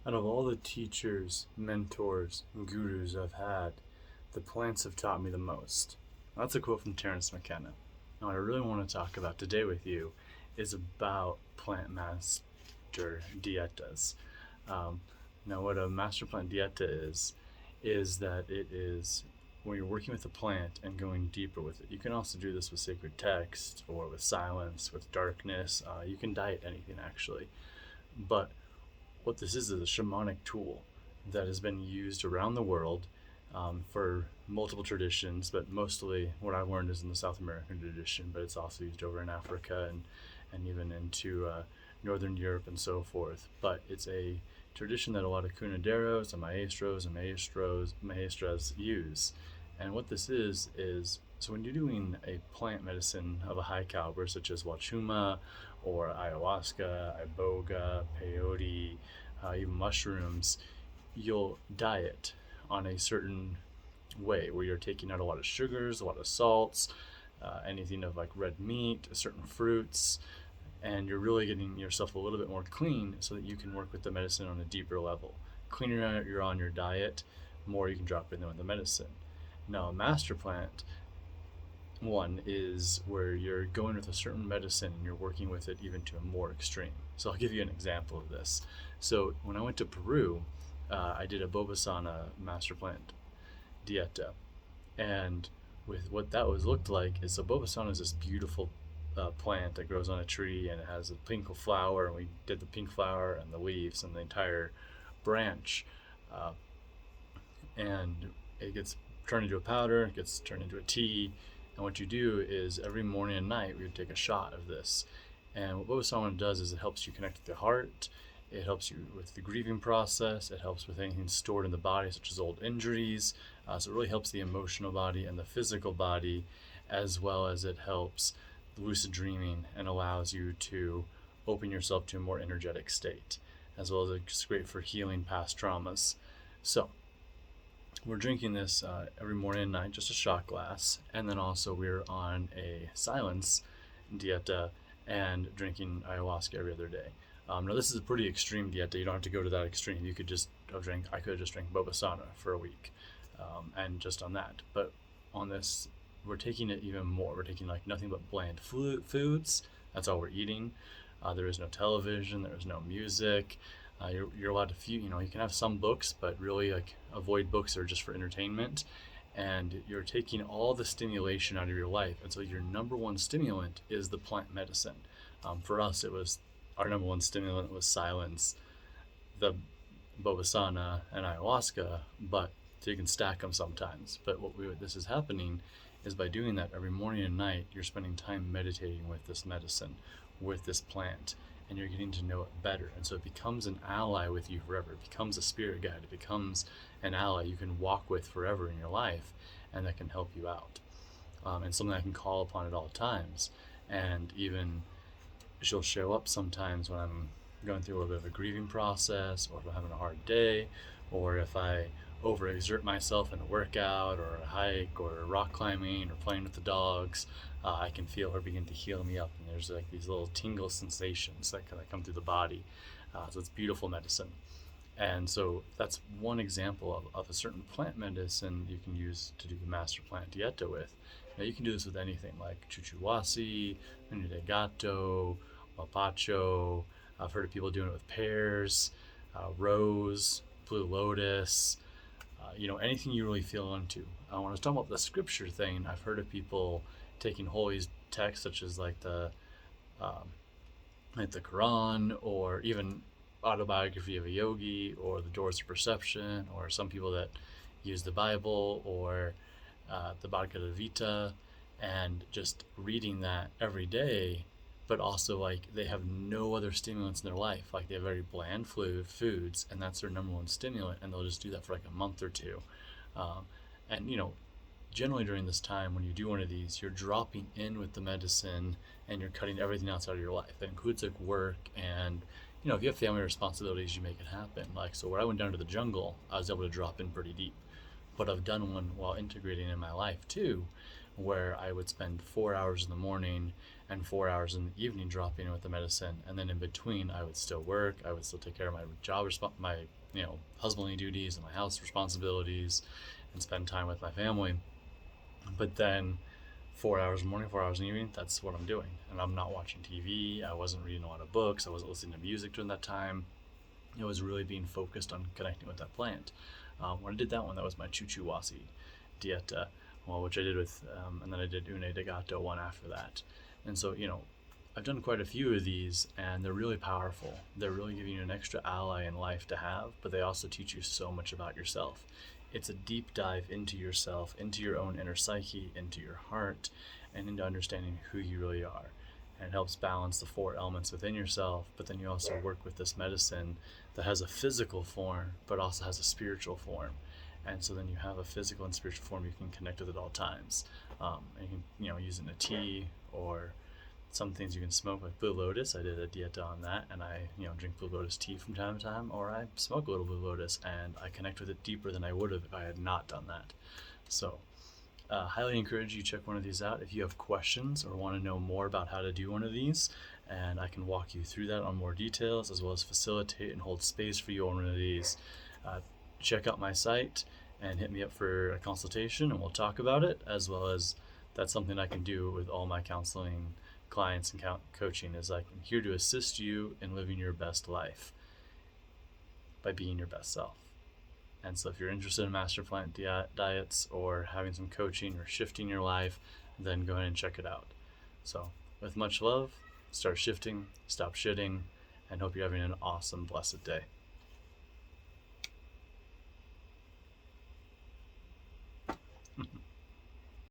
Out of all the teachers, mentors, and gurus I've had, the plants have taught me the most. That's a quote from Terence McKenna. And what I really want to talk about today with you is about plant master dietas. Um, Now, what a master plant dieta is that it is when you're working with a plant and going deeper with it. You can also do this with sacred text or with silence, with darkness. You can diet anything actually. But what this is a shamanic tool that has been used around the world for multiple traditions, but mostly what I've learned is in the South American tradition, but it's also used over in Africa and even into Northern Europe and so forth. But it's a tradition that a lot of curanderos and maestras use. And what this is so when you're doing a plant medicine of a high caliber, such as wachuma or ayahuasca, iboga, peyote, even mushrooms, you'll diet on a certain way where you're taking out a lot of sugars, a lot of salts, anything of like red meat, certain fruits, and you're really getting yourself a little bit more clean so that you can work with the medicine on a deeper level. Cleaner you're on your diet, more you can drop in with the medicine. Now, a master plant one is where you're going with a certain medicine and you're working with it even to a more extreme. So I'll give you an example of this. So when I went to Peru, I did a Bobasana master plant dieta, and with what that was looked like is, so Bobasana is this beautiful plant that grows on a tree and it has a pink flower, and we did the pink flower and the leaves and the entire branch, uh, and it gets turned into a powder, it gets turned into a tea. And what you do is every morning and night we would take a shot of this. And what Bobasana does is it helps you connect with the heart, it helps you with the grieving process, it helps with anything stored in the body such as old injuries. So it really helps the emotional body and the physical body, as well as it helps lucid dreaming and allows you to open yourself to a more energetic state, as well as it's great for healing past traumas. So we're drinking this every morning and night, just a shot glass, and then also we're on a silence dieta and drinking ayahuasca every other day. Now this is a pretty extreme dieta. You don't have to go to that extreme. You could just I could have just drank Bobasana for a week, and just on that. But on this, we're taking it even more. We're taking like nothing but bland foods. That's all we're eating. There is no television. There is no music. You're allowed to you can have some books, but really like avoid books that are just for entertainment. And you're taking all the stimulation out of your life, and so your number one stimulant is the plant medicine. For us, it was our number one stimulant was silence, the Bobasana and ayahuasca, but so you can stack them sometimes. But this is happening is by doing that every morning and night, you're spending time meditating with this medicine, with this plant, and you're getting to know it better. And so it becomes an ally with you forever. It becomes a spirit guide. It becomes an ally you can walk with forever in your life, and that can help you out. And something I can call upon at all times. And even she'll show up sometimes when I'm going through a little bit of a grieving process, or if I'm having a hard day, or if I overexert myself in a workout or a hike or rock climbing or playing with the dogs. I can feel her begin to heal me up, and there's like these little tingle sensations that kind of come through the body. So it's beautiful medicine. And so that's one example of a certain plant medicine you can use to do the master plant dieta with. Now you can do this with anything like chuchuwasi, uña de gato, mapacho. I've heard of people doing it with pears, rose, blue lotus, anything you really feel into. When I was talking about the scripture thing, I've heard of people taking holy texts such as like the Quran, or even autobiography of a yogi, or the Doors of Perception, or some people that use the Bible, or the Bhagavad Gita, and just reading that every day. But also, like, they have no other stimulants in their life. Like, they have very bland foods, and that's their number one stimulant, and they'll just do that for like a month or two. And generally during this time, when you do one of these, you're dropping in with the medicine, and you're cutting everything else out of your life. That includes like work, and if you have family responsibilities, you make it happen. Like, so where I went down to the jungle, I was able to drop in pretty deep. But I've done one while integrating in my life too, where I would spend 4 hours in the morning and 4 hours in the evening dropping in with the medicine. And then in between, I would still work. I would still take care of my my husbandly duties and my house responsibilities, and spend time with my family. But then 4 hours in the morning, 4 hours in the evening, that's what I'm doing. And I'm not watching TV. I wasn't reading a lot of books. I wasn't listening to music during that time. It was really being focused on connecting with that plant. When I did that one, that was my Chuchuwasi Dieta, which I did with, and then I did Une de Gato one after that. And so, I've done quite a few of these, and they're really powerful. They're really giving you an extra ally in life to have, but they also teach you so much about yourself. It's a deep dive into yourself, into your own inner psyche, into your heart, and into understanding who you really are. And it helps balance the 4 elements within yourself, but then you also work with this medicine that has a physical form, but also has a spiritual form. And so then you have a physical and spiritual form you can connect with at all times. And you can use it in a tea, or some things you can smoke, like blue lotus. I did a dieta on that, and I drink blue lotus tea from time to time, or I smoke a little blue lotus, and I connect with it deeper than I would have if I had not done that. So highly encourage you to check one of these out if you have questions or want to know more about how to do one of these, and I can walk you through that on more details, as well as facilitate and hold space for you on one of these. Check out my site and hit me up for a consultation, and we'll talk about it, as well as that's something I can do with all my counseling clients and coaching, is I'm here to assist you in living your best life by being your best self. And so if you're interested in master plant diets, or having some coaching, or shifting your life, then go ahead and check it out. So with much love, start shifting, stop shitting, and hope you're having an awesome, blessed day.